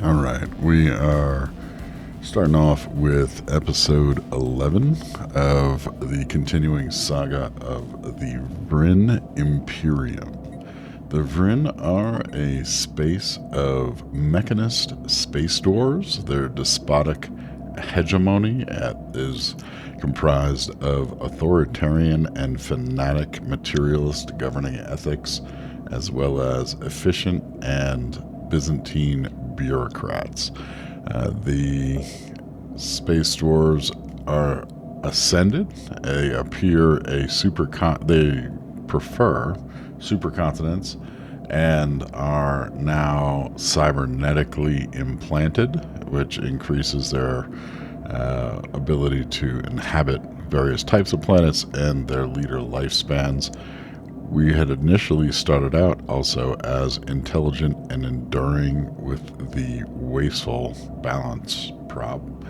All right, we are starting off with episode 11 of the continuing saga of the Vrinn Imperium. The Vrinn are a space of mechanist space dwarves. Their despotic hegemony is comprised of authoritarian and fanatic materialist governing ethics, as well as efficient and Byzantine bureaucrats. The space dwarves are ascended. They they prefer supercontinents and are now cybernetically implanted, which increases their ability to inhabit various types of planets and their later lifespans. We had initially started out also as intelligent and enduring with the wasteful balance problem.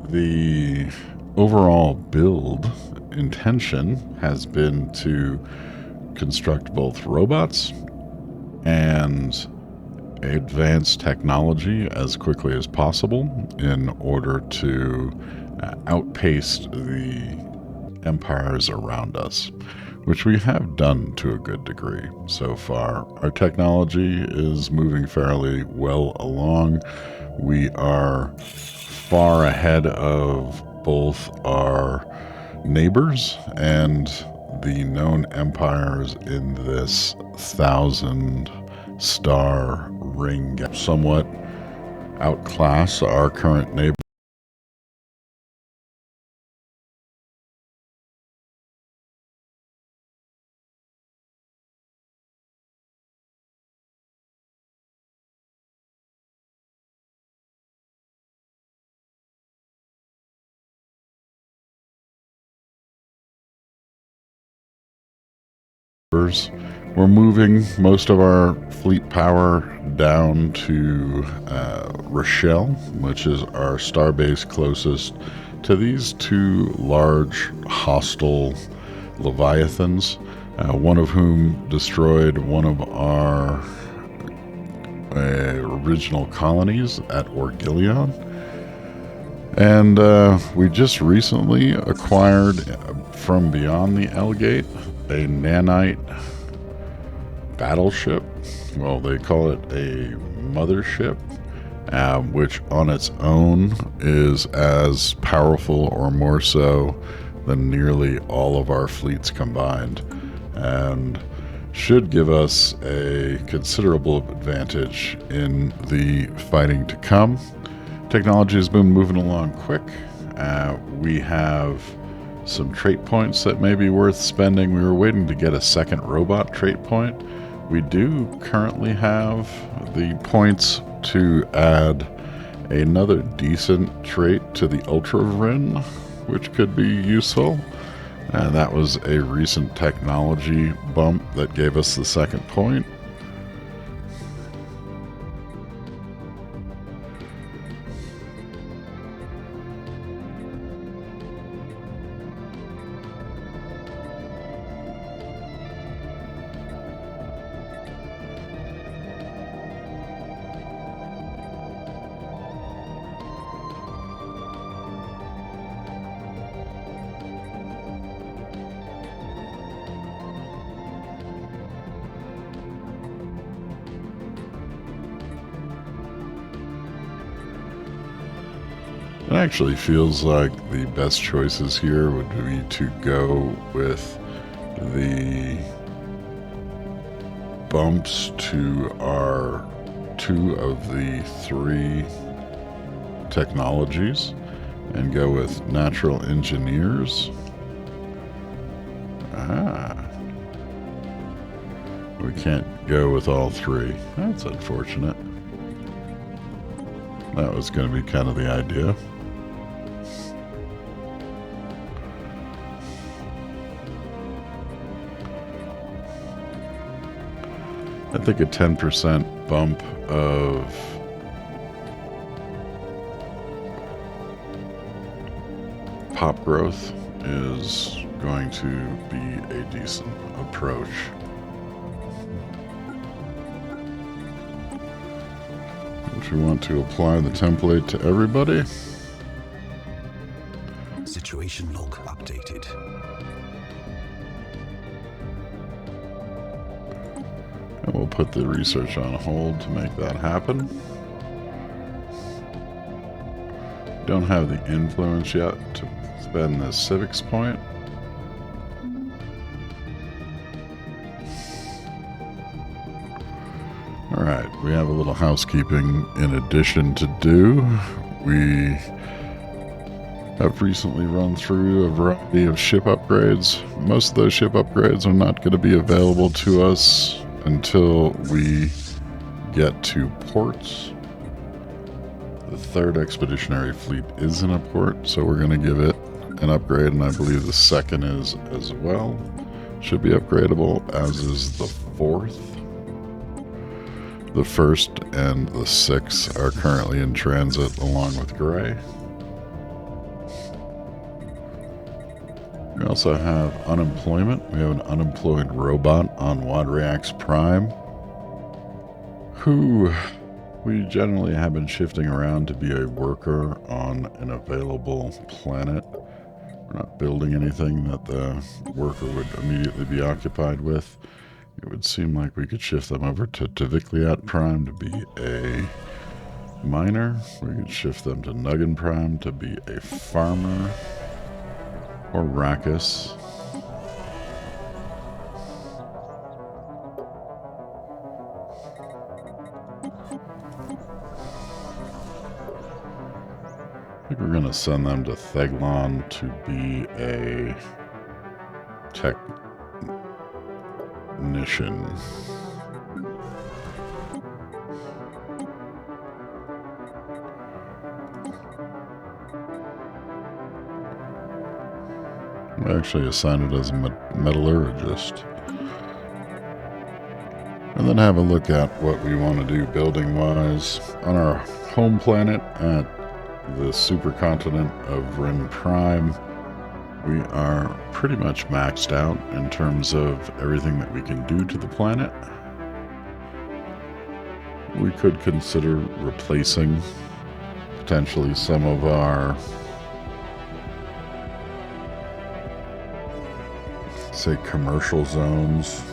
The overall build intention has been to construct both robots and advanced technology as quickly as possible in order to outpace the empires around us, which we have done to a good degree so far. Our technology is moving fairly well along. We are far ahead of both our neighbors and the known empires in this 1,000-star ring. Somewhat outclass our current neighbors. We're moving most of our fleet power down to Rochelle, which is our starbase closest to these two large hostile leviathans, one of whom destroyed one of our original colonies at Orgilion. And we just recently acquired from beyond the Elgate a nanite battleship. Well, they call it a mothership, which on its own is as powerful or more so than nearly all of our fleets combined, and should give us a considerable advantage in the fighting to come. Technology has been moving along quick. We have some trait points that may be worth spending. We were waiting to get a second robot trait point. We do currently have the points to add another decent trait to the Ultra Vrinn, which could be useful. That was a recent technology bump that gave us the second point. It actually feels like the best choices here would be to go with the bumps to our two of the three technologies and go with natural engineers. We can't go with all three. That's unfortunate. That was going to be kind of the idea. I think a 10% bump of pop growth is going to be a decent approach. which we want to apply the template to everybody. Situation log updated. And we'll put the research on hold to make that happen. Don't have the influence yet to spend the civics point. Alright, we have a little housekeeping in addition to do. We have recently run through a variety of ship upgrades. Most of those ship upgrades are not going to be available to us until we get to ports. The third expeditionary fleet is in a port, so we're going to give it an upgrade, and I believe the second is as well. Should be upgradable, as is the fourth. The first and the sixth are currently in transit along with Gray. We also have unemployment. We have an unemployed robot on Wadriax Prime, who we generally have been shifting around to be a worker on an available planet. We're not building anything that the worker would immediately be occupied with. It would seem like we could shift them over to Tavikliat Prime to be a miner. We could shift them to Nuggin Prime to be a farmer. Or Rakkus. I think we're going to send them to Theglon to be a technician. We actually assign it as a metallurgist. And then have a look at what we want to do building-wise on our home planet at the supercontinent of Vrinn Prime. We are pretty much maxed out in terms of everything that we can do to the planet. We could consider replacing potentially some of our, say, commercial zones.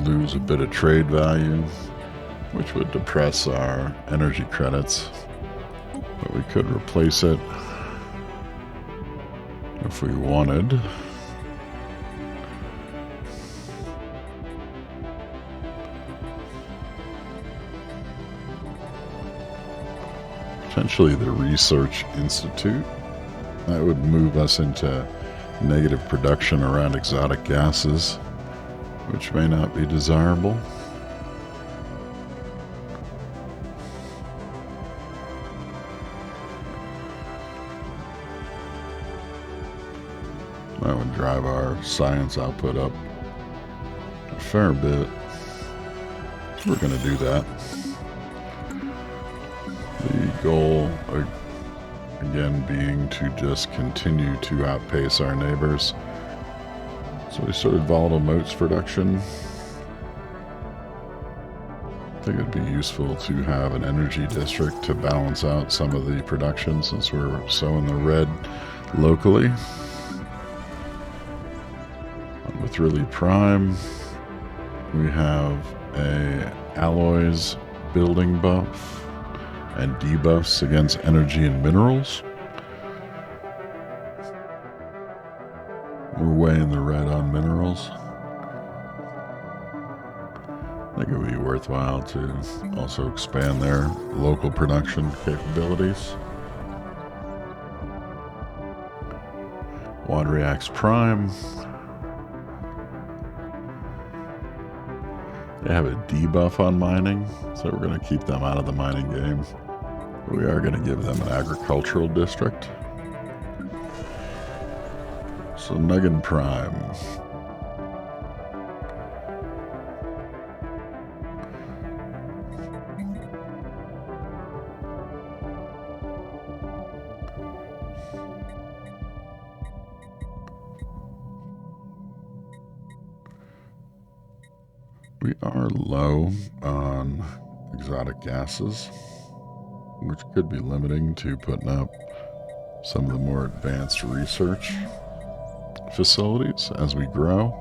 Lose a bit of trade value, which would depress our energy credits, but we could replace it if we wanted. Potentially the Research Institute. That would move us into negative production around exotic gases, which may not be desirable. That would drive our science output up a fair bit. We're going to do that. The goal, again, being to just continue to outpace our neighbors. So we started volatile motes production. I think it'd be useful to have an energy district to balance out some of the production since we're so in the red locally. With Really Prime, we have a alloys building buff and debuffs against energy and minerals. We're way in the red on minerals. I think it would be worthwhile to also expand their local production capabilities. Wadriax Prime. They have a debuff on mining, so we're going to keep them out of the mining game. We are going to give them an agricultural district. So Nuggin Prime. We are low on exotic gases, which could be limiting to putting up some of the more advanced research facilities as we grow.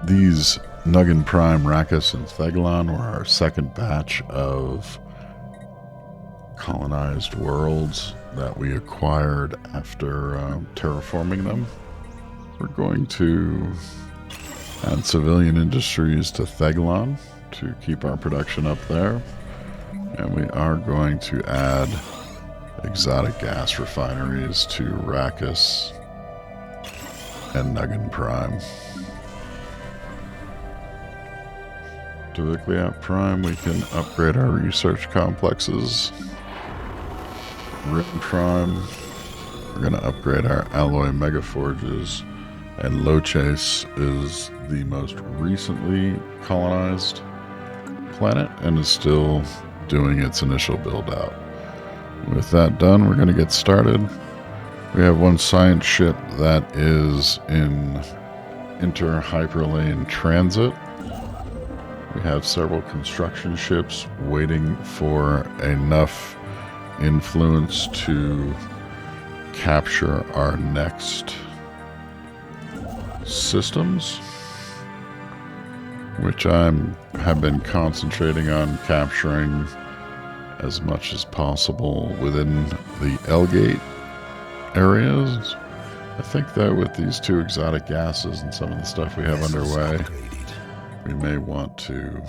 These Nuggin Prime, Rakkus, and Theglon were our second batch of colonized worlds that we acquired after terraforming them. We're going to add civilian industries to Theglon to keep our production up there. And we are going to add exotic gas refineries to Rakkus and Nuggin Prime. To Vicliat Prime, we can upgrade our research complexes. Vrinn Prime, we're going to upgrade our alloy megaforges. And Lochase is the most recently colonized planet and is still doing its initial build out. With that done, we're going to get started. We have one science ship that is in inter-hyperlane transit. We have several construction ships waiting for enough influence to capture our next systems, which I have been concentrating on capturing as much as possible within the L-Gate areas. I think that with these two exotic gases and some of the stuff we have underway, we may want to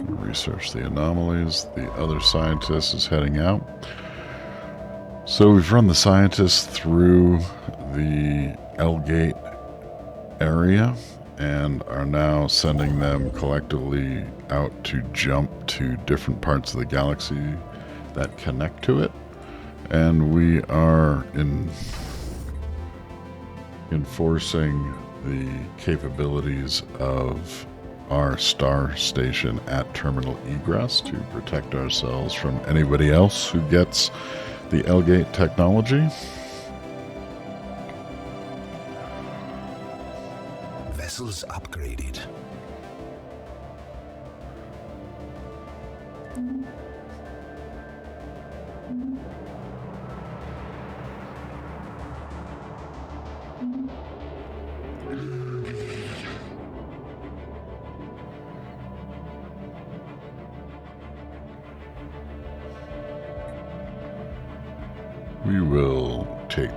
research the anomalies. The other scientist is heading out. So we've run the scientists through the L-Gate area and are now sending them collectively out to jump to different parts of the galaxy that connect to it. And we are enforcing the capabilities of our star station at terminal egress to protect ourselves from anybody else who gets the L-Gate technology. Vessels upgraded. We will take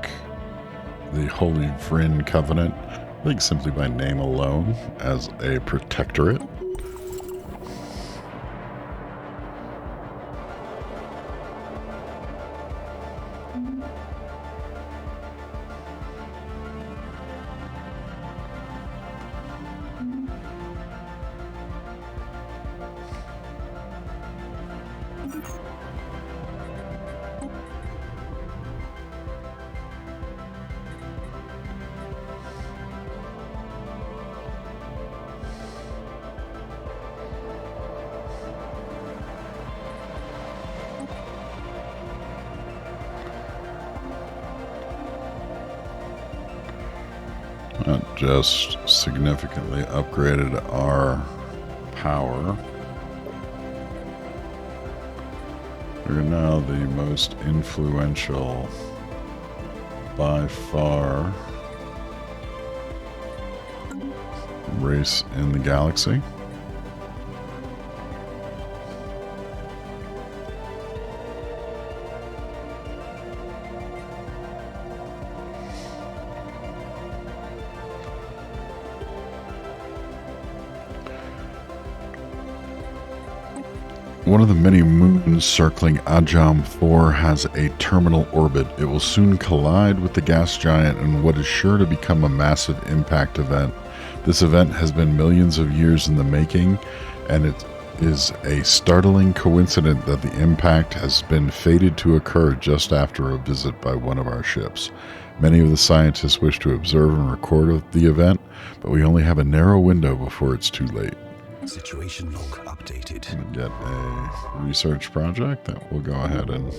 the Holy Vrinn Covenant, I think simply by name alone, as a protectorate. That just significantly upgraded our power. We're now the most influential, by far, race in the galaxy. One of the many moons circling Ajam 4 has a terminal orbit. It will soon collide with the gas giant in what is sure to become a massive impact event. This event has been millions of years in the making, and it is a startling coincidence that the impact has been fated to occur just after a visit by one of our ships. Many of the scientists wish to observe and record the event, but we only have a narrow window before it's too late. Situation log updated. We get a research project that we'll go ahead and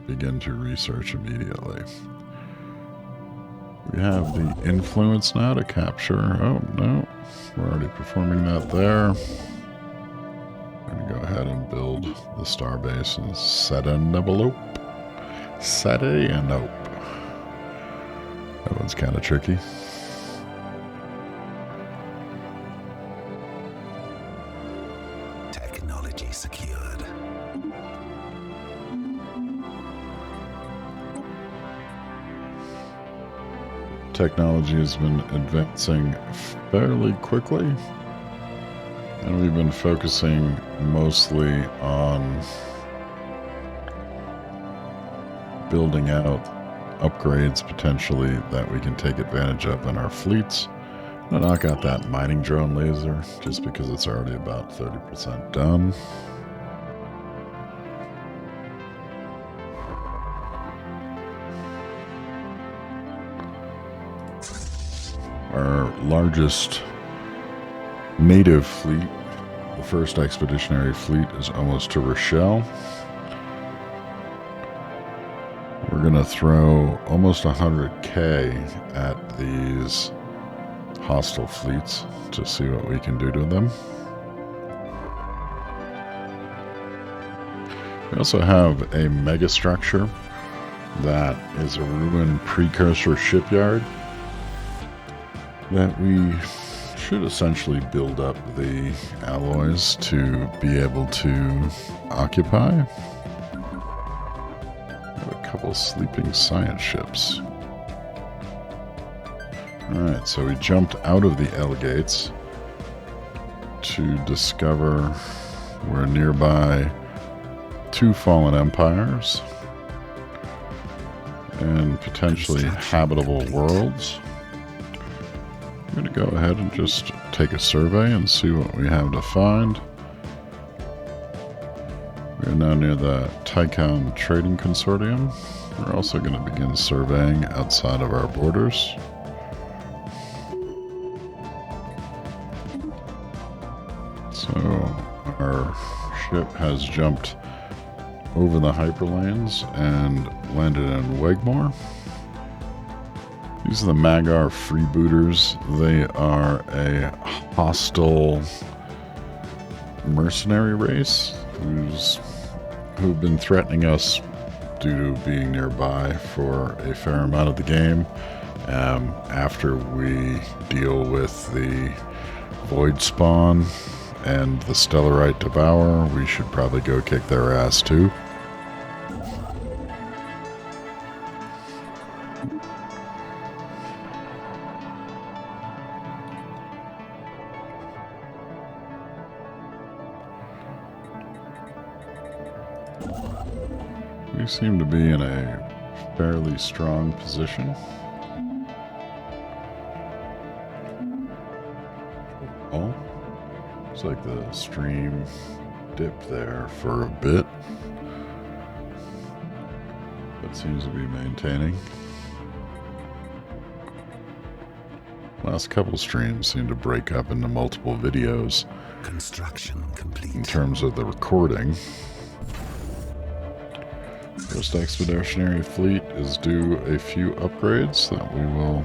begin to research immediately. We have the influence now to capture. Oh, no. We're already performing that there. I'm going to go ahead and build the starbase and set a envelope. Set a nope. That one's kind of tricky. Technology secured. Technology has been advancing fairly quickly, and we've been focusing mostly on building out upgrades potentially that we can take advantage of in our fleets. I'm gonna knock out that mining drone laser just because it's already about 30% done. Our largest native fleet, the first expeditionary fleet, is almost to Rochelle. We're going to throw almost 100k at these hostile fleets to see what we can do to them. We also have a megastructure that is a ruined precursor shipyard that we should essentially build up the alloys to be able to occupy. Have a couple sleeping science ships. Alright, so we jumped out of the L gates to discover we're nearby 2 fallen empires and potentially habitable worlds. I'm going to go ahead and just take a survey and see what we have to find. We're now near the Tycon Trading Consortium. We're also going to begin surveying outside of our borders. So our ship has jumped over the hyperlanes and landed in Wegmore. These are the Magar freebooters. They are a hostile mercenary race who've been threatening us due to being nearby for a fair amount of the game. After we deal with the Void Spawn and the Stellarite Devourer, we should probably go kick their ass too. We seem to be in a fairly strong position. Oh, looks like the stream dipped there for a bit, but seems to be maintaining. Last couple streams seem to break up into multiple videos. Construction complete. In terms of the recording. First Expeditionary Fleet is due a few upgrades that we will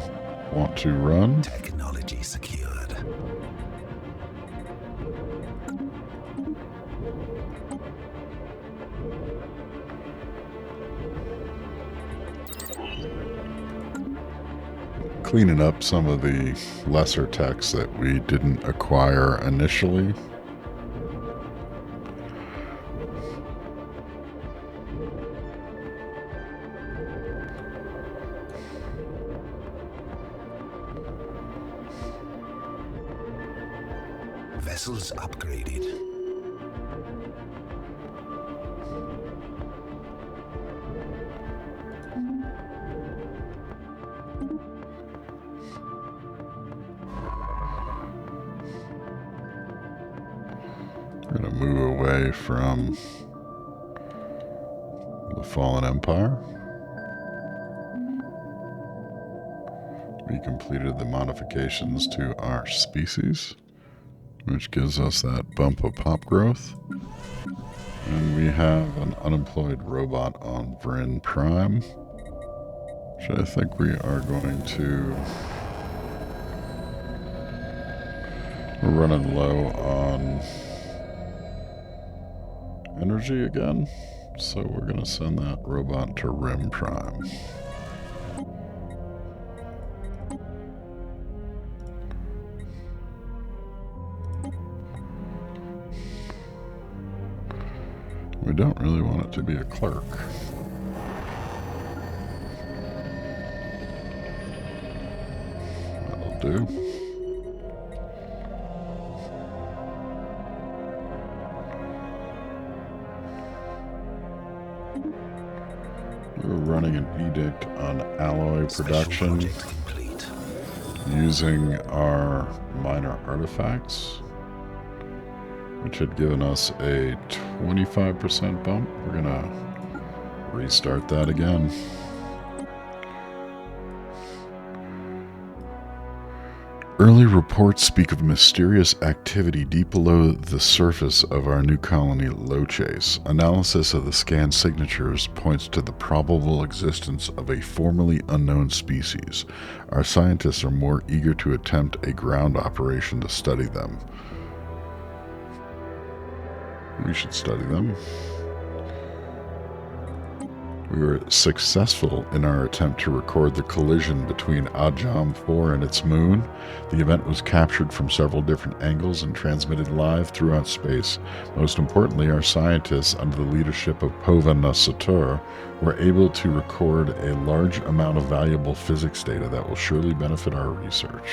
want to run. Technology secured. Cleaning up some of the lesser techs that we didn't acquire initially. Vessels upgraded. We're going to move away from the Fallen Empire. We completed the modifications to our species, which gives us that bump of pop growth. And we have an unemployed robot on Vrinn Prime, which I think we are going to... We're running low on energy again, so we're going to send that robot to Rim Prime. We don't really want it to be a clerk. That'll do. We're running an edict on alloy production using our minor artifacts, which had given us a 25% bump. We're gonna restart that again. Early reports speak of mysterious activity deep below the surface of our new colony, Lochase. Analysis of the scan signatures points to the probable existence of a formerly unknown species. Our scientists are more eager to attempt a ground operation to study them. We should study them. We were successful in our attempt to record the collision between Ajam 4 and its moon. The event was captured from several different angles and transmitted live throughout space. Most importantly, our scientists, under the leadership of Povana Satur, were able to record a large amount of valuable physics data that will surely benefit our research.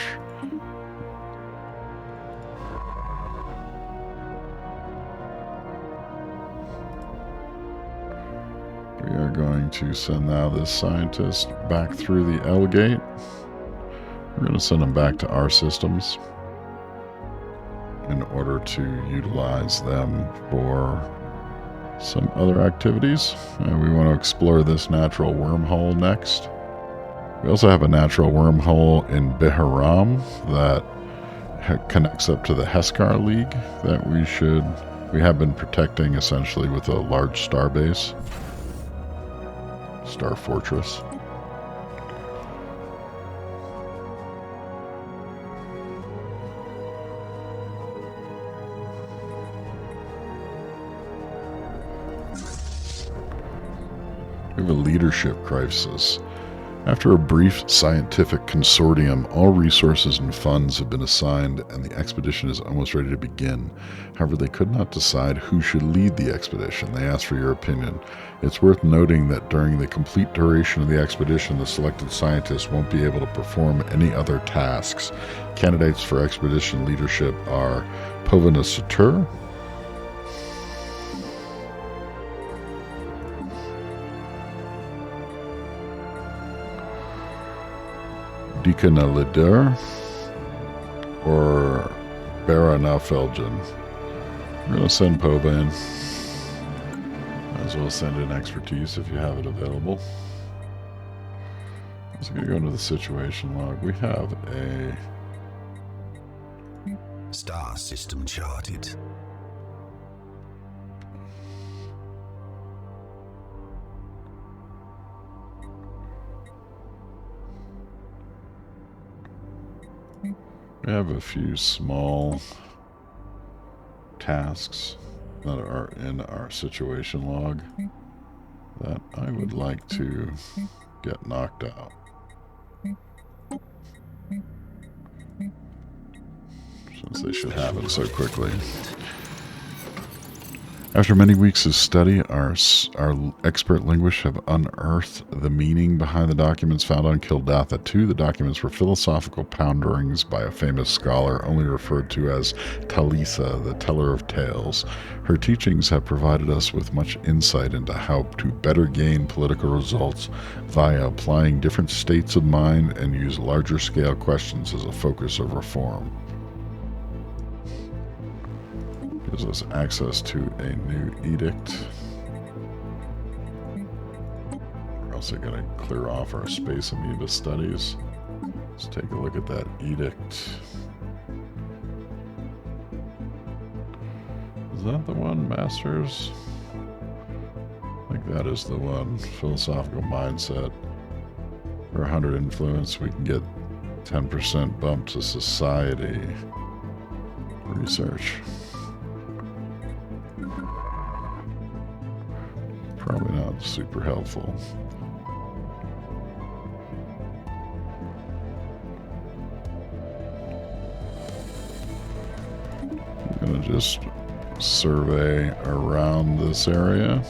We are going to send now this scientist back through the L gate. We're going to send him back to our systems in order to utilize them for some other activities. And we want to explore this natural wormhole next. We also have a natural wormhole in Biharam that connects up to the Heskar League that we have been protecting essentially with a large starbase. Star Fortress. We have a leadership crisis. After a brief scientific consortium, all resources and funds have been assigned and the expedition is almost ready to begin. However, they could not decide who should lead the expedition. They asked for your opinion. It's worth noting that during the complete duration of the expedition, the selected scientists won't be able to perform any other tasks. Candidates for expedition leadership are Povana Satur, Deacona Lider, or Barana Felgen. We're going to send Pova in. Might as well send in expertise if you have it available. So I'm going to go into the situation log. We have a star system charted. We have a few small tasks that are in our situation log that I would like to get knocked out. Since they should happen so quickly. After many weeks of study, our expert linguists have unearthed the meaning behind the documents found on Kildatha 2. The documents were philosophical ponderings by a famous scholar, only referred to as Talisa, the teller of tales. Her teachings have provided us with much insight into how to better gain political results via applying different states of mind and use larger scale questions as a focus of reform. Gives us access to a new edict. We're also going to clear off our space amoeba studies. Let's take a look at that edict. Is that the one, Masters? I think that is the one. Philosophical mindset. For 100 influence, we can get 10% bump to society. Research. Probably not super helpful. I'm gonna just survey around this area.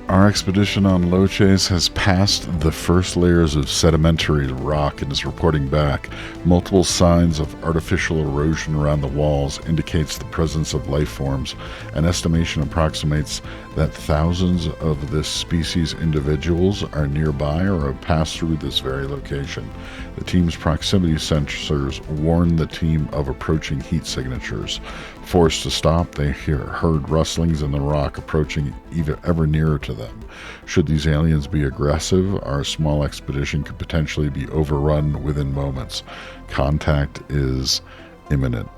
Our expedition on Loches has passed the first layers of sedimentary rock and is reporting back. Multiple signs of artificial erosion around the walls indicates the presence of life forms. An estimation approximates that thousands of this species individuals are nearby or have passed through this very location. The team's proximity sensors warn the team of approaching heat signatures. Forced to stop, they heard rustlings in the rock approaching ever nearer to them. Should these aliens be aggressive, our small expedition could potentially be overrun within moments. Contact is imminent.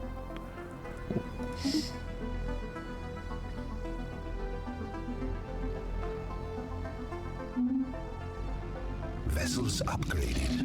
Vessels upgraded.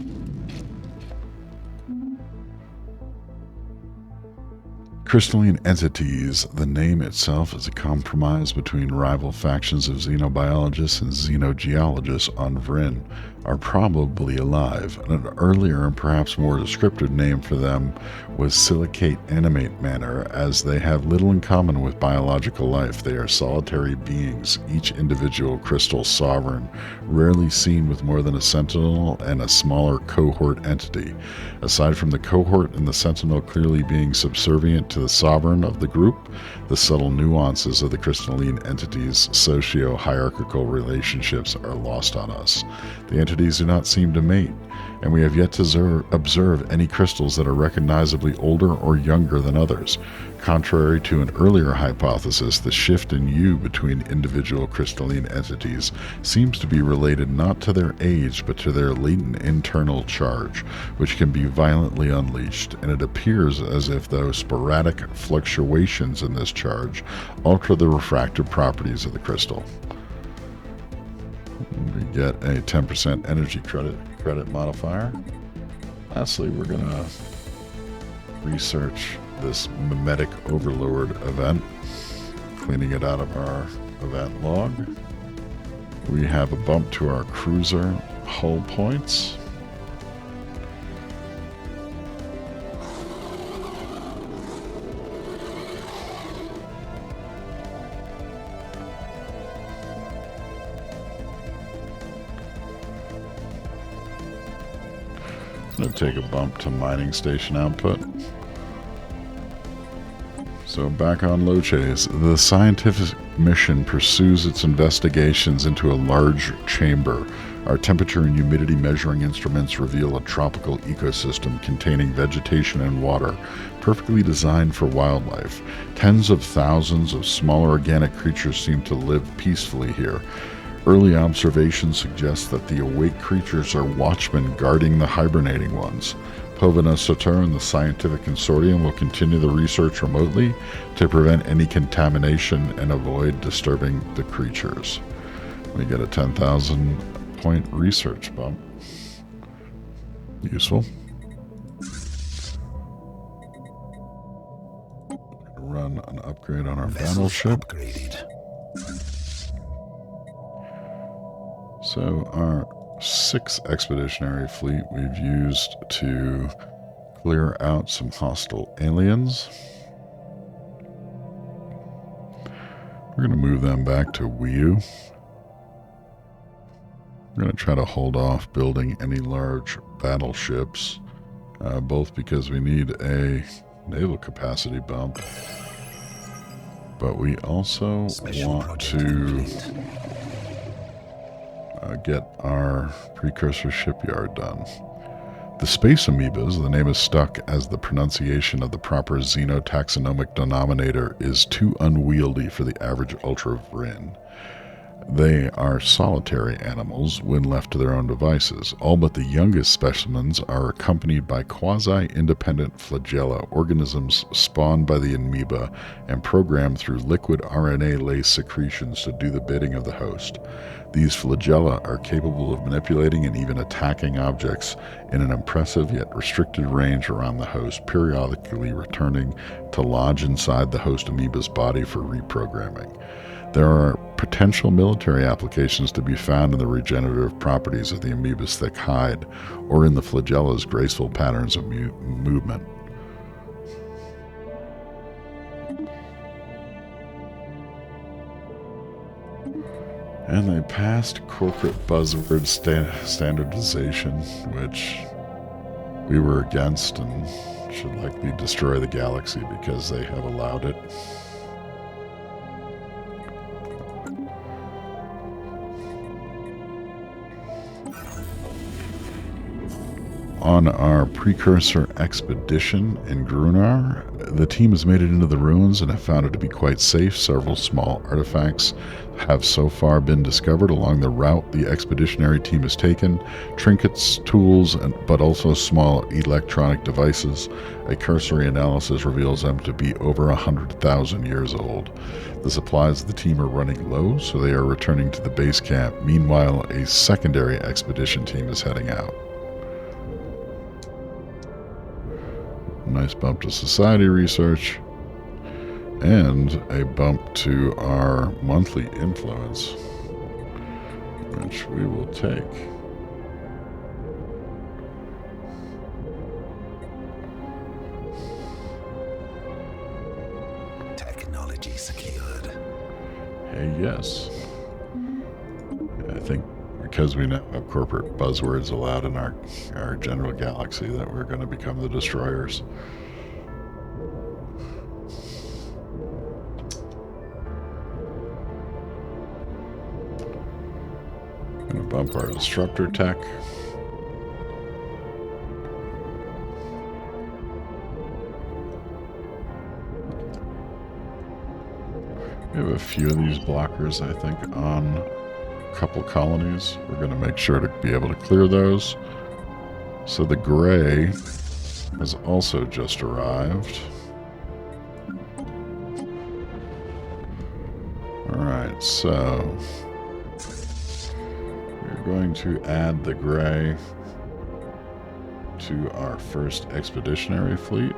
Crystalline entities. The name itself is a compromise between rival factions of xenobiologists and xenogeologists on Vrinn, are probably alive. An earlier and perhaps more descriptive name for them was silicate animate matter, as they have little in common with biological life. They are solitary beings, each individual crystal sovereign, rarely seen with more than a sentinel and a smaller cohort entity. Aside from the cohort and the sentinel clearly being subservient to the sovereign of the group, the subtle nuances of the crystalline entities' socio-hierarchical relationships are lost on us. The entities do not seem to mate, and we have yet to observe any crystals that are recognizably older or younger than others. Contrary to an earlier hypothesis, the shift in hue between individual crystalline entities seems to be related not to their age but to their latent internal charge, which can be violently unleashed, and it appears as if those sporadic fluctuations in this charge alter the refractive properties of the crystal. We get a 10% energy credit modifier. Lastly, we're going to research this mimetic overlord event, cleaning it out of our event log. We have a bump to our cruiser hull points. Going to take a bump to mining station output. So back on Loches, the scientific mission pursues its investigations into a large chamber. Our temperature and humidity measuring instruments reveal a tropical ecosystem containing vegetation and water, perfectly designed for wildlife. Tens of thousands of smaller organic creatures seem to live peacefully here. Early observations suggest that the awake creatures are watchmen guarding the hibernating ones. Povina Satur and the scientific consortium will continue the research remotely to prevent any contamination and avoid disturbing the creatures. We get a 10,000 point research bump. Useful. Run an upgrade on our battleship. So our 6 expeditionary fleet we've used to clear out some hostile aliens. We're going to move them back to Wiu. We're going to try to hold off building any large battleships, both because we need a naval capacity bump, but we also want to get our precursor shipyard done. The space amoebas, the name is stuck as the pronunciation of the proper xenotaxonomic denominator is too unwieldy for the average Ultra Vrinn. They are solitary animals when left to their own devices. All but the youngest specimens are accompanied by quasi-independent flagella, organisms spawned by the amoeba and programmed through liquid RNA-laced secretions to do the bidding of the host. These flagella are capable of manipulating and even attacking objects in an impressive yet restricted range around the host, periodically returning to lodge inside the host amoeba's body for reprogramming. There are potential military applications to be found in the regenerative properties of the amoeba's thick hide or in the flagella's graceful patterns of movement. And they passed corporate buzzword standardization, which we were against and should likely destroy the galaxy because they have allowed it. On our precursor expedition in Grunar, the team has made it into the ruins and have found it to be quite safe. Several small artifacts have so far been discovered along the route the expeditionary team has taken. Trinkets, tools, but also small electronic devices. A cursory analysis reveals them to be over 100,000 years old. The supplies of the team are running low, so they are returning to the base camp. Meanwhile, a secondary expedition team is heading out. Nice bump to society research, and a bump to our monthly influence, which we will take. Technology secured. Hey, yes. I think because we now have corporate buzzwords allowed in our general galaxy that we're going to become the destroyers. Going to bump our disruptor tech. We have a few of these blockers, I think, on couple colonies. We're going to make sure to be able to clear those. So the gray has also just arrived. Alright, so we're going to add the gray to our first expeditionary fleet.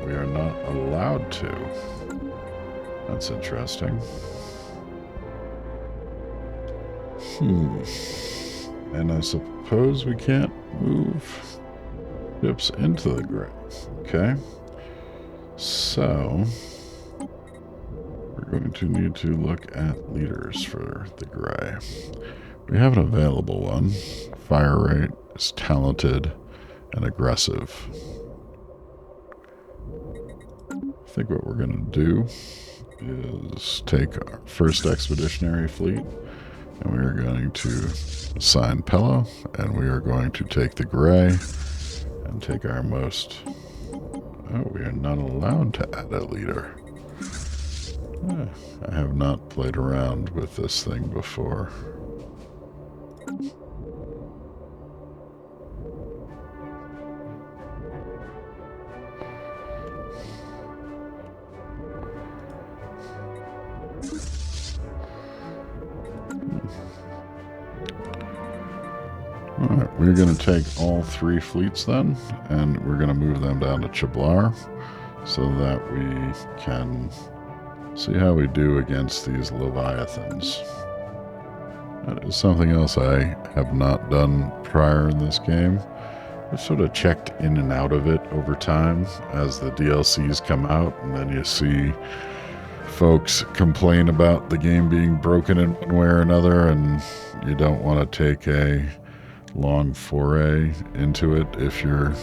We are not allowed to. That's interesting. And I suppose we can't move ships into the gray. Okay. So we're going to need to look at leaders for the gray. We have an available one. Fire rate is talented and aggressive. I think what we're going to do is take our first expeditionary fleet, and we are going to assign Pella, and we are going to take the gray and take our most... Oh, we are not allowed to add a leader. I have not played around with this thing before. Alright, we're going to take all three fleets then, and we're going to move them down to Chiblar so that we can see how we do against these Leviathans. That is something else I have not done prior in this game. I've sort of checked in and out of it over time as the DLCs come out, and then you see folks complain about the game being broken in one way or another, and you don't want to take a long foray into it if you're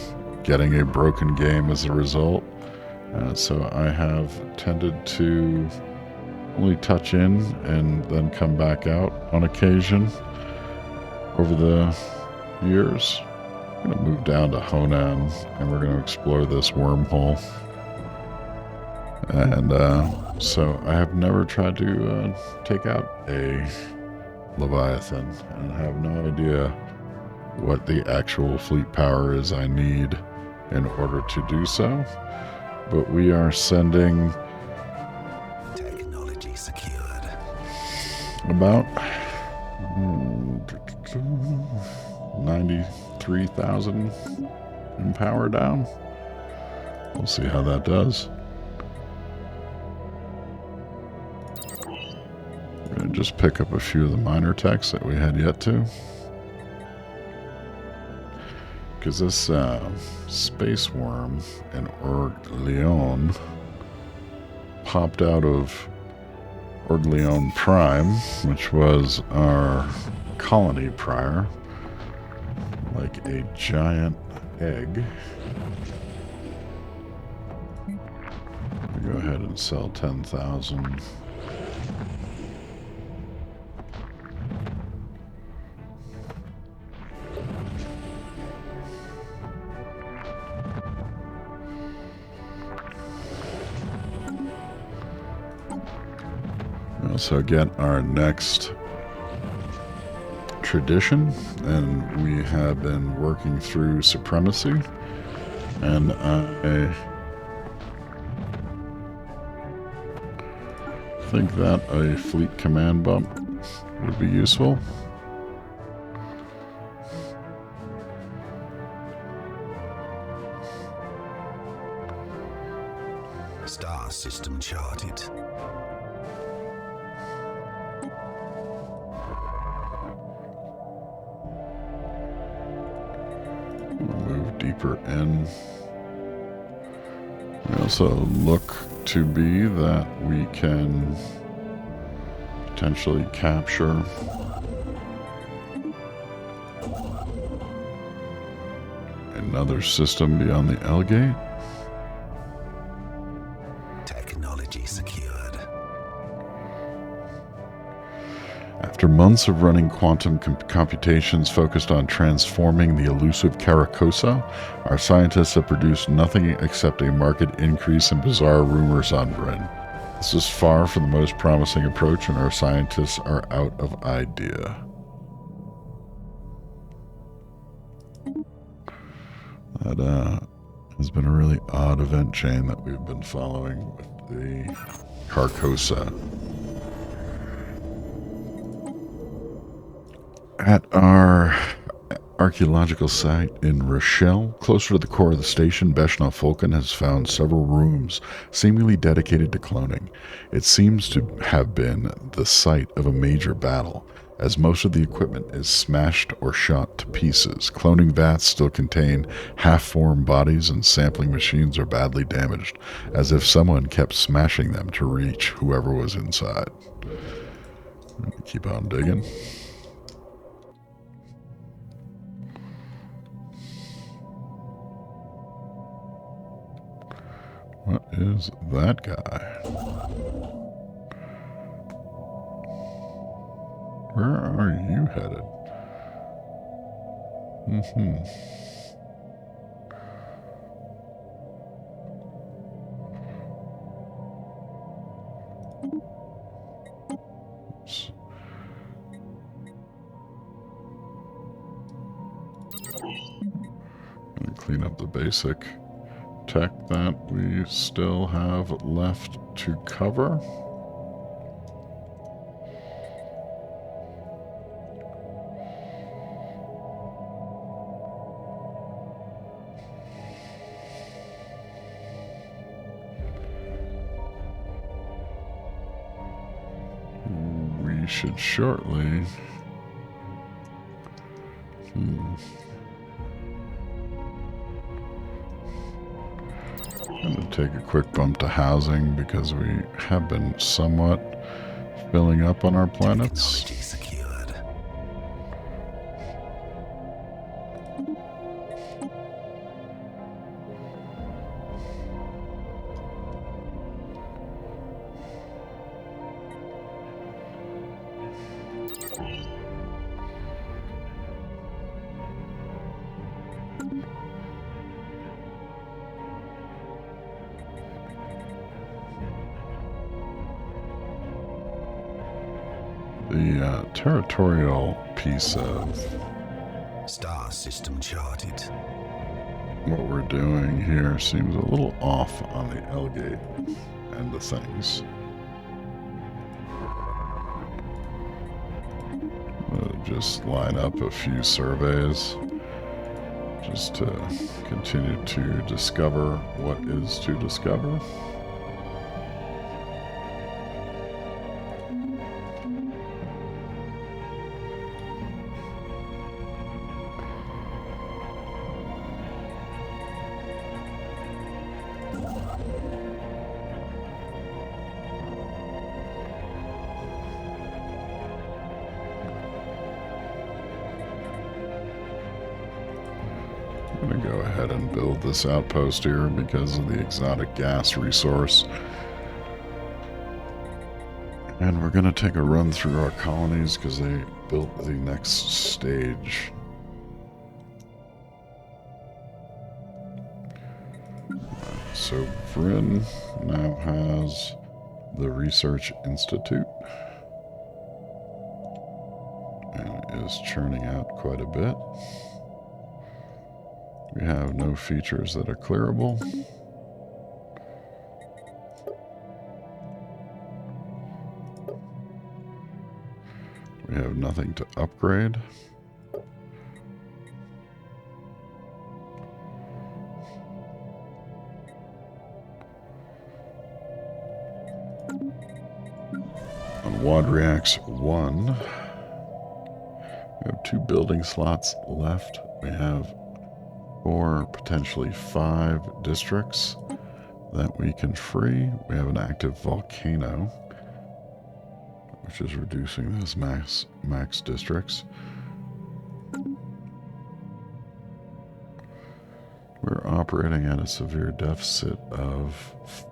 getting a broken game as a result. So I have tended to only touch in and then come back out on occasion over the years. I'm going to move down to Honan, and we're going to explore this wormhole. And so I have never tried to take out a Leviathan, and I have no idea what the actual fleet power is I need in order to do so. But we are sending Technology secured. about 93,000 in power down. We'll see how that does. We're going to just pick up a few of the minor techs that we had yet to. Because this space worm in Orgleon popped out of Orgleon Prime, which was our colony prior, like a giant egg. Go ahead and sell 10,000. So get our next tradition, and we have been working through supremacy, and I think that a fleet command bump would be useful. Star system charted. Move deeper in. We also look to be that we can potentially capture another system beyond the L-gate. Technology secured. After months of running quantum computations focused on transforming the elusive Caracosa, our scientists have produced nothing except a marked increase in bizarre rumors on Vrinn. This is far from the most promising approach, and our scientists are out of idea. That has been a really odd event chain that we've been following with the Carcosa. At our archaeological site in Rochelle, closer to the core of the station, Beshnov Fulkin has found several rooms seemingly dedicated to cloning. It seems to have been the site of a major battle, as most of the equipment is smashed or shot to pieces. Cloning vats still contain half-formed bodies, and sampling machines are badly damaged, as if someone kept smashing them to reach whoever was inside. Keep on digging. What is that guy? Where are you headed? Oops. Gonna clean up the basic tech that we still have left to cover. We should shortly. I'm going to take a quick bump to housing because we have been somewhat filling up on our planets. Technology secured. The territorial piece of Star system charted. what we're doing here seems a little off on the L-gate end of things. Just line up a few surveys just to continue to discover what is to discover. I'm going to go ahead and build this outpost here because of the exotic gas resource. And we're going to take a run through our colonies because they built the next stage. So Vrinn now has the Research Institute and is churning out quite a bit. We have no features that are clearable. We have nothing to upgrade. On Wadriax 1, we have 2 building slots left. We have 4, potentially 5 districts that we can free. We have an active volcano, which is reducing those max districts. We're operating at a severe deficit of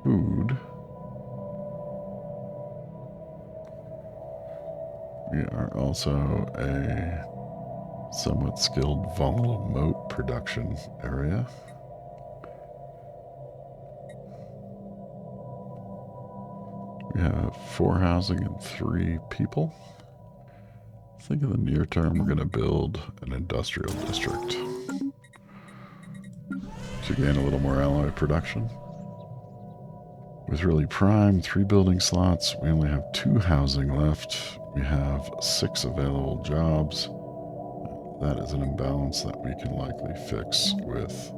food. We are also a somewhat skilled volatile moat production area. We have 4 housing and 3 people. I think in the near term we're going to build an industrial district to gain a little more alloy production. With really prime 3 building slots, we only have 2 housing left. We have 6 available jobs. That is an imbalance that we can likely fix with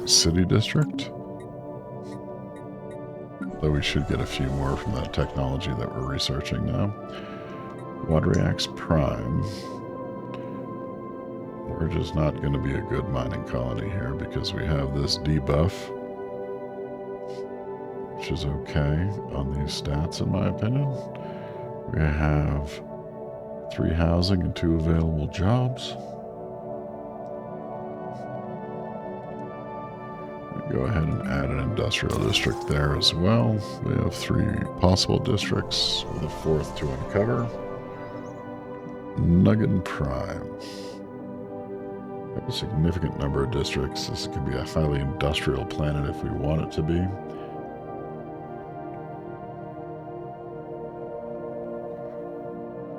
City District. Though we should get a few more from that technology that we're researching now. Wadriax Prime. We're just not going to be a good mining colony here because we have this debuff, which is okay on these stats in my opinion. We have 3 housing and 2 available jobs. We go ahead and add an industrial district there as well. We have 3 possible districts with a 4th to uncover. Nuggin Prime. We have a significant number of districts. This can be a highly industrial planet if we want it to be.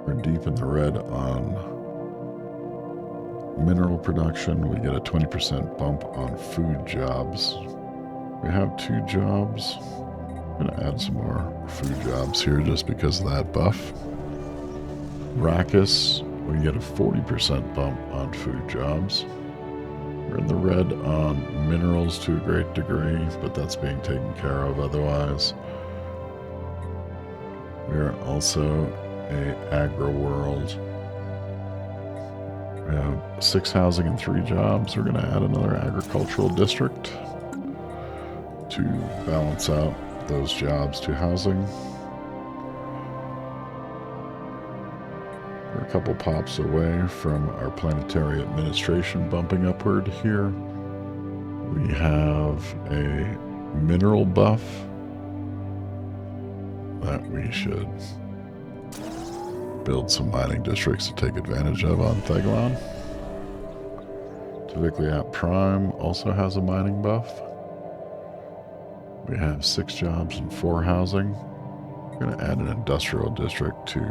We're deep in the red on mineral production. We get a 20% bump on food jobs. We have 2 jobs. I'm going to add some more food jobs here just because of that buff. Rackus, we get a 40% bump on food jobs. We're in the red on minerals to a great degree, but that's being taken care of otherwise. We are also a agro-world. We have 6 housing and 3 jobs. We're going to add another agricultural district to balance out those jobs to housing. We're a couple pops away from our planetary administration bumping upward here. We have a mineral buff that we should build some mining districts to take advantage of on Theglon. Vicliat Prime also has a mining buff. We have 6 jobs and 4 housing. We're going to add an industrial district to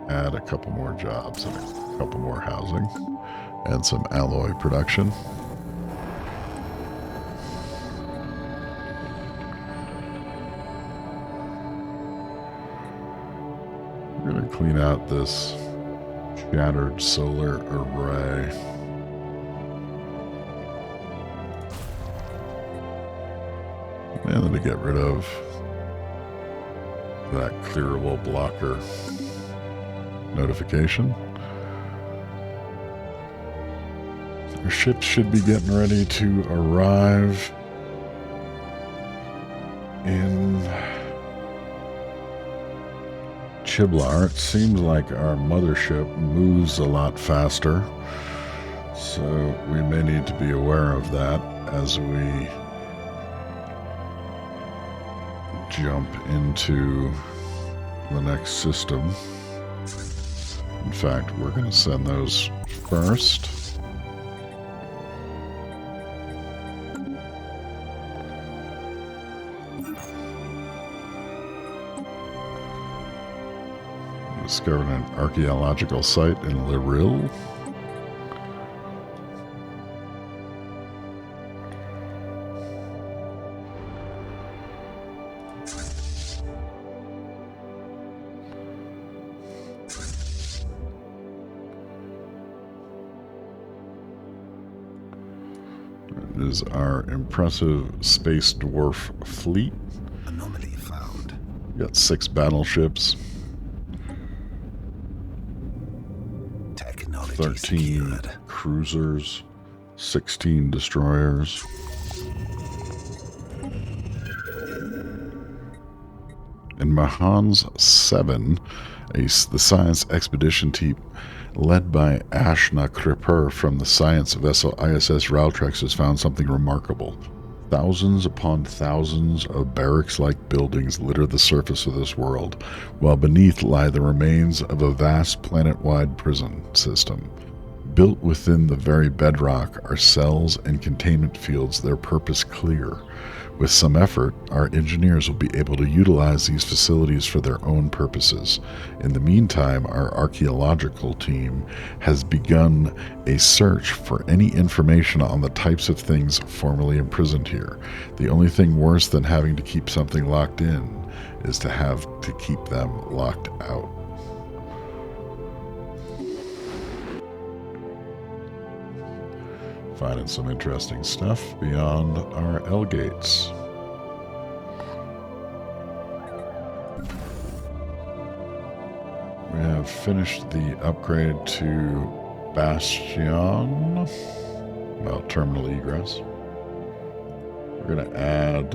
add a couple more jobs and a couple more housing and some alloy production. We're going to clean out this shattered solar array. And then to get rid of that clearable blocker notification. Our ships should be getting ready to arrive in Chiblar. It seems like our mothership moves a lot faster, so we may need to be aware of that as we jump into the next system. In fact, we're going to send those first. Discovered an archaeological site in Liril. It is our impressive space dwarf fleet. Anomaly found. We got 6 battleships. 13 secured. Cruisers, 16 destroyers. In Mahan's 7, the science expedition team led by Ashna Kripper from the science vessel ISS Raltrex has found something remarkable. Thousands upon thousands of barracks-like buildings litter the surface of this world, while beneath lie the remains of a vast planet-wide prison system. Built within the very bedrock are cells and containment fields, their purpose clear. With some effort, our engineers will be able to utilize these facilities for their own purposes. In the meantime, our archaeological team has begun a search for any information on the types of things formerly imprisoned here. The only thing worse than having to keep something locked in is to have to keep them locked out. Finding some interesting stuff beyond our L gates. We have finished the upgrade to Bastion, well, terminal egress. We're going to add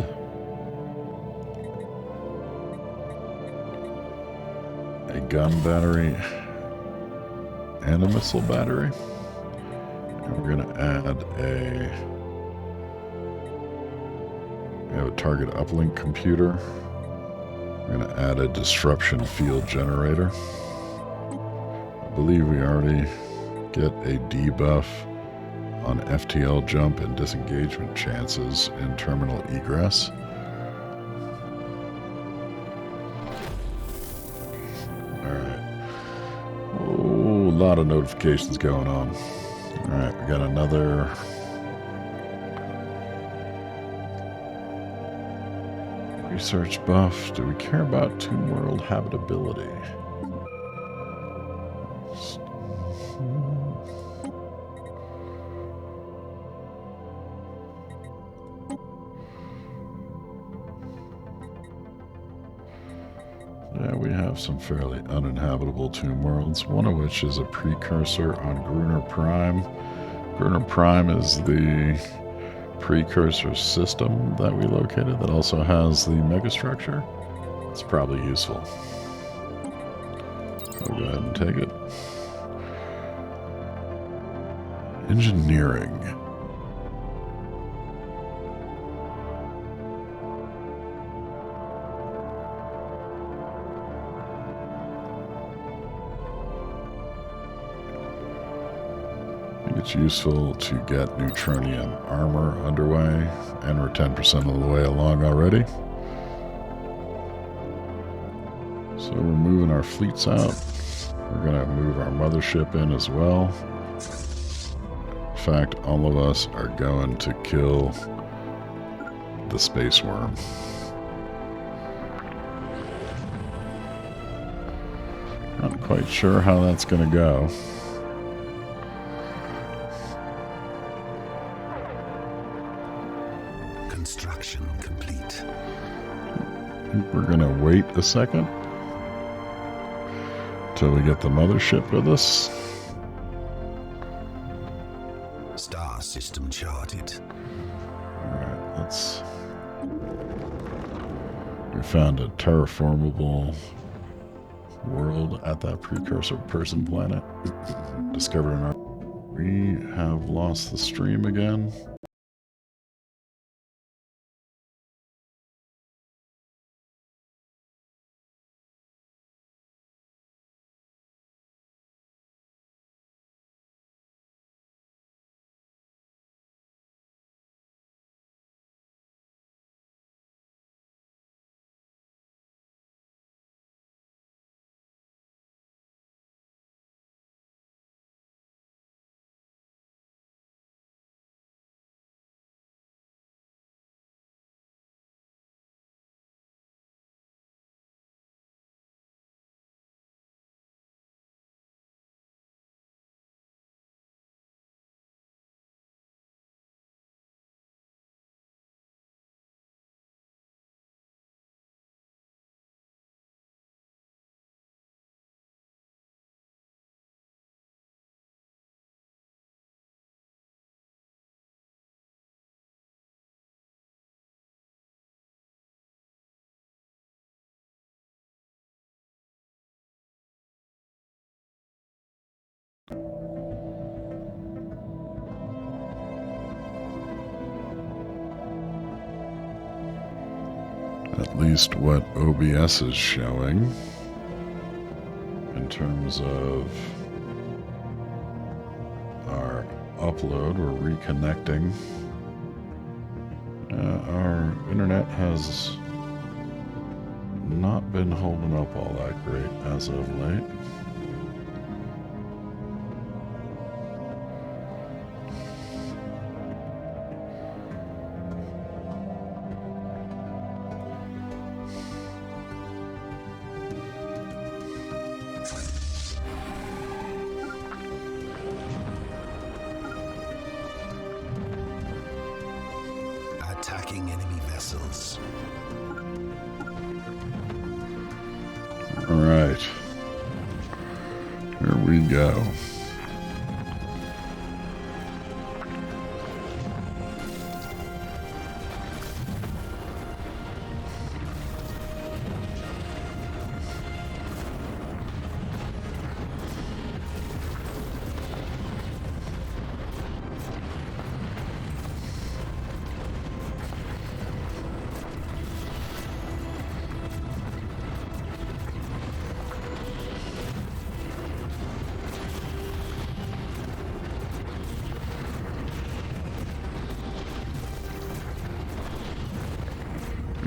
a gun battery and a missile battery. We're going to add we have a target uplink computer. We're going to add a disruption field generator. I believe we already get a debuff on FTL jump and disengagement chances in terminal egress. Alright. Oh, a lot of notifications going on. Alright, we got another research buff. Do we care about Tomb World habitability? Yeah, we have some fairly uninhabitable tomb worlds, one of which is a precursor on Gruner Prime. Gruner Prime is the precursor system that we located that also has the megastructure. It's probably useful. I'll go ahead and take it. Engineering. it's useful to get Neutronian armor underway, and we're 10% of the way along already. So we're moving our fleets out. We're going to move our mothership in as well. In fact, all of us are going to kill the space worm. Not quite sure how that's going to go. Construction complete. We're going to wait a second till we get the mothership with us. Star system charted. Alright, we found a terraformable world at that precursor person planet. Discovered an We have lost the stream again. At least what OBS is showing in terms of our upload. We're reconnecting. Our internet has not been holding up all that great as of late. Attacking enemy vessels. All right. Here we go.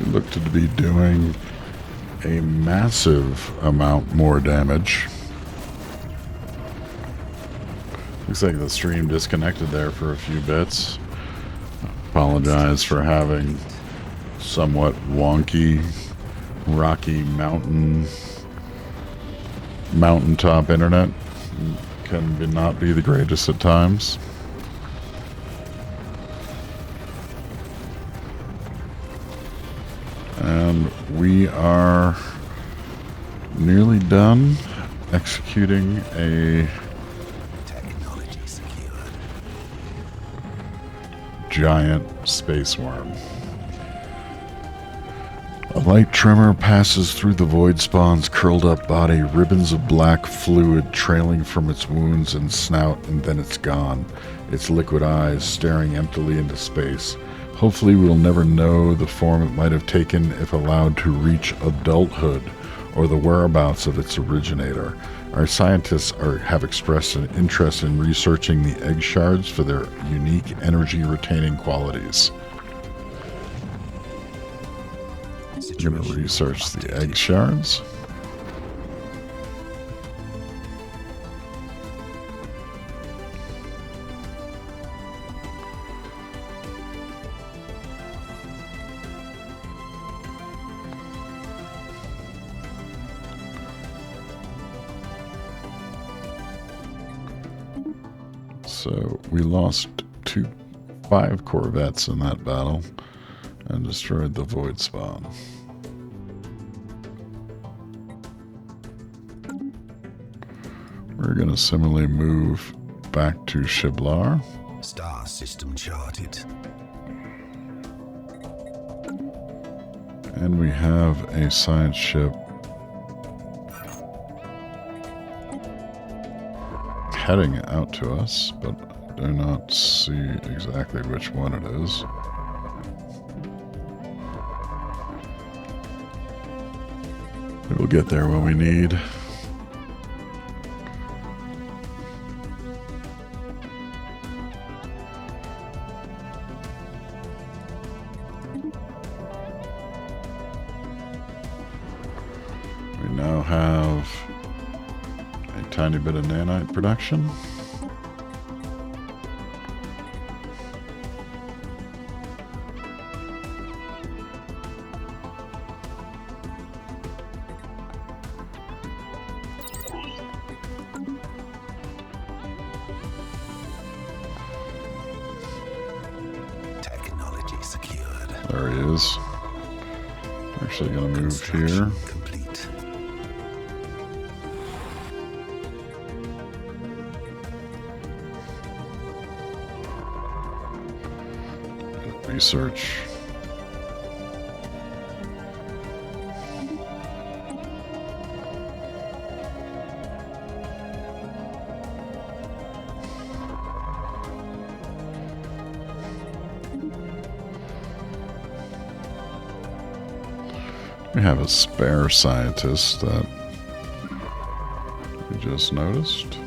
Looked to be doing a massive amount more damage. Looks like the stream disconnected there for a few bits. Apologize for having somewhat wonky, rocky mountaintop internet. Can not be the greatest at times. And we are nearly done executing a Technology secured. giant space worm. A light tremor passes through the void spawn's curled up body, ribbons of black fluid trailing from its wounds and snout, and then it's gone, its liquid eyes staring emptily into space. Hopefully we'll never know the form it might have taken if allowed to reach adulthood, or the whereabouts of its originator. Our scientists have expressed an interest in researching the egg shards for their unique energy-retaining qualities. We're going to research the egg shards. So we lost 5 corvettes in that battle and destroyed the void spawn. We're going to similarly move back to Shiblar. Star system charted. And we have a science ship heading out to us, but I do not see exactly which one it is. We'll get there when we need. We now have a tiny bit of nanite production. Technology secured. There he is. Actually going to move here. Complete. Research. We have a spare scientist that we just noticed.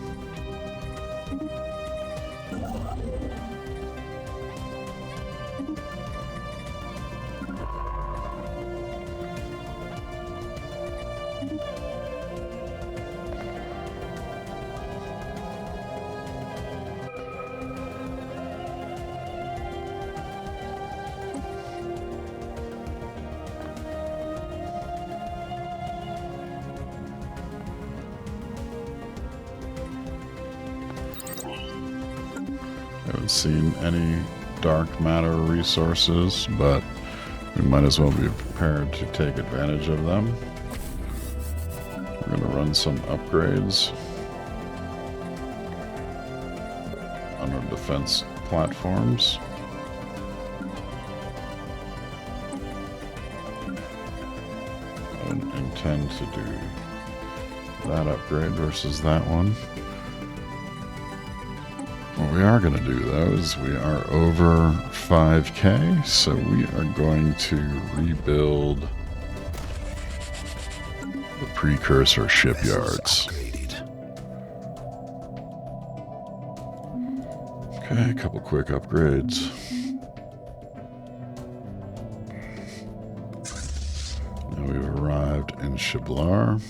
Haven't seen any dark matter resources, but we might as well be prepared to take advantage of them. We're going to run some upgrades on our defense platforms. I don't intend to do that upgrade versus that one. What we are going to do, though, is we are over 5K, so we are going to rebuild the precursor shipyards. Okay, a couple quick upgrades. Now we've arrived in Shiblar.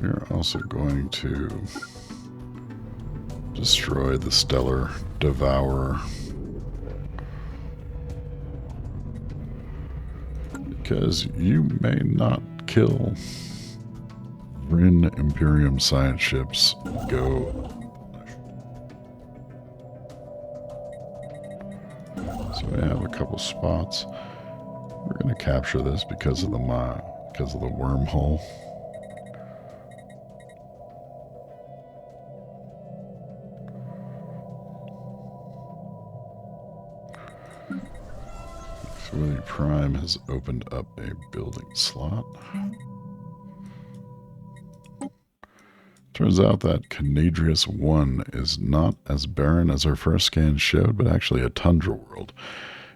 We are also going to destroy the Stellar Devourer. Because you may not kill Vrinn Imperium science ships. Go. So we have a couple spots. We're going to capture this because of the wormhole. Willie Prime has opened up a building slot. Turns out that Canadrius 1 is not as barren as our first scan showed, but actually a tundra world.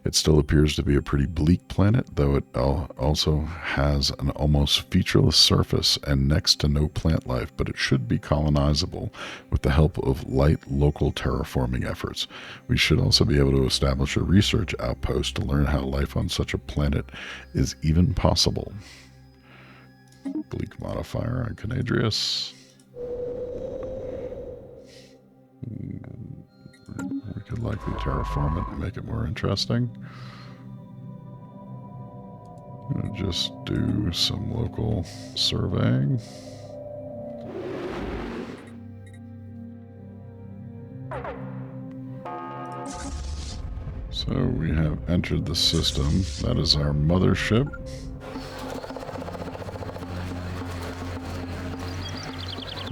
It still appears to be a pretty bleak planet, though it also has an almost featureless surface and next to no plant life, but it should be colonizable with the help of light local terraforming efforts. We should also be able to establish a research outpost to learn how life on such a planet is even possible. Bleak modifier on Canadrius. We could likely terraform it and make it more interesting. I'm going to just do some local surveying. So we have entered the system. That is our mothership.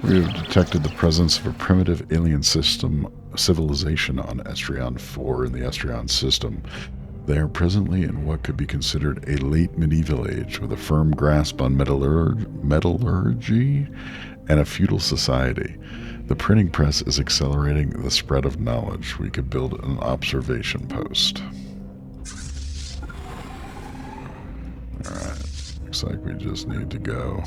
We have detected the presence of a primitive alien civilization on Estrion 4 in the Estrion system. They are presently in what could be considered a late medieval age, with a firm grasp on metallurgy and a feudal society. The printing press is accelerating the spread of knowledge. We could build an observation post. Alright, looks like we just need to go.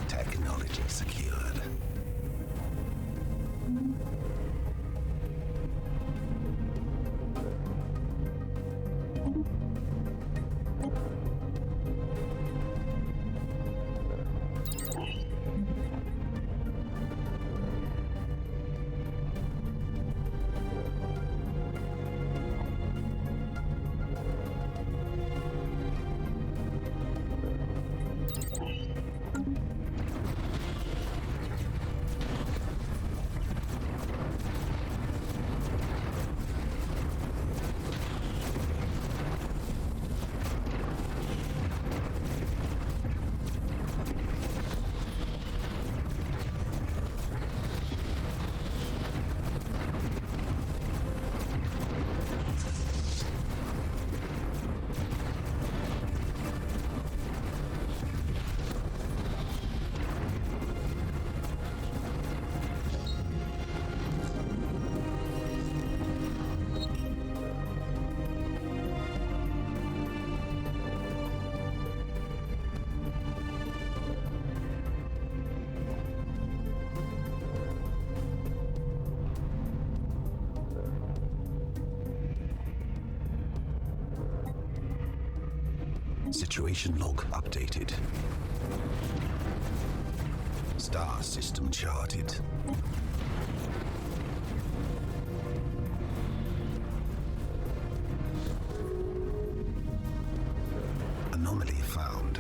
Technology secured. Situation log updated. Star system charted. Anomaly found.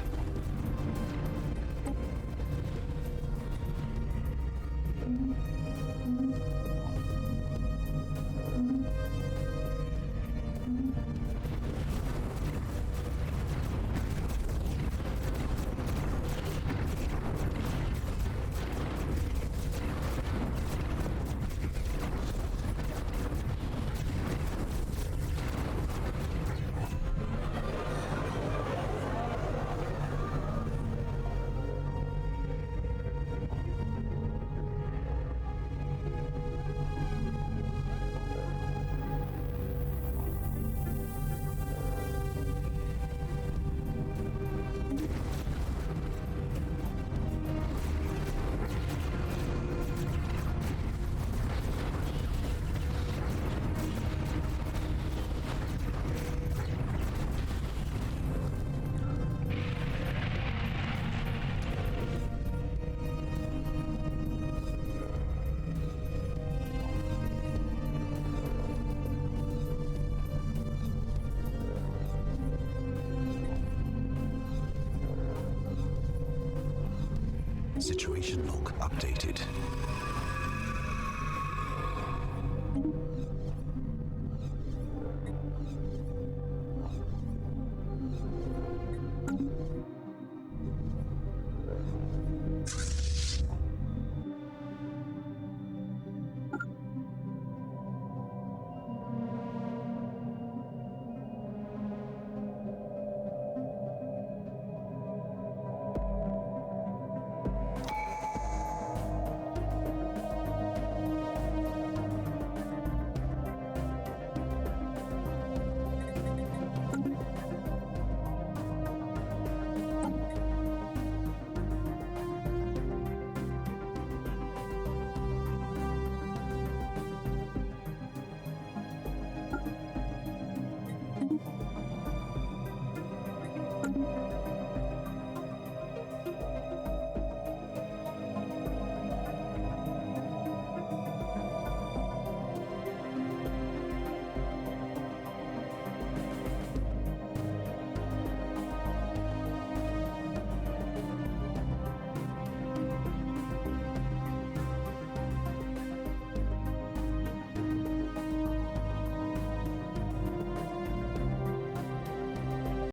Situation log updated.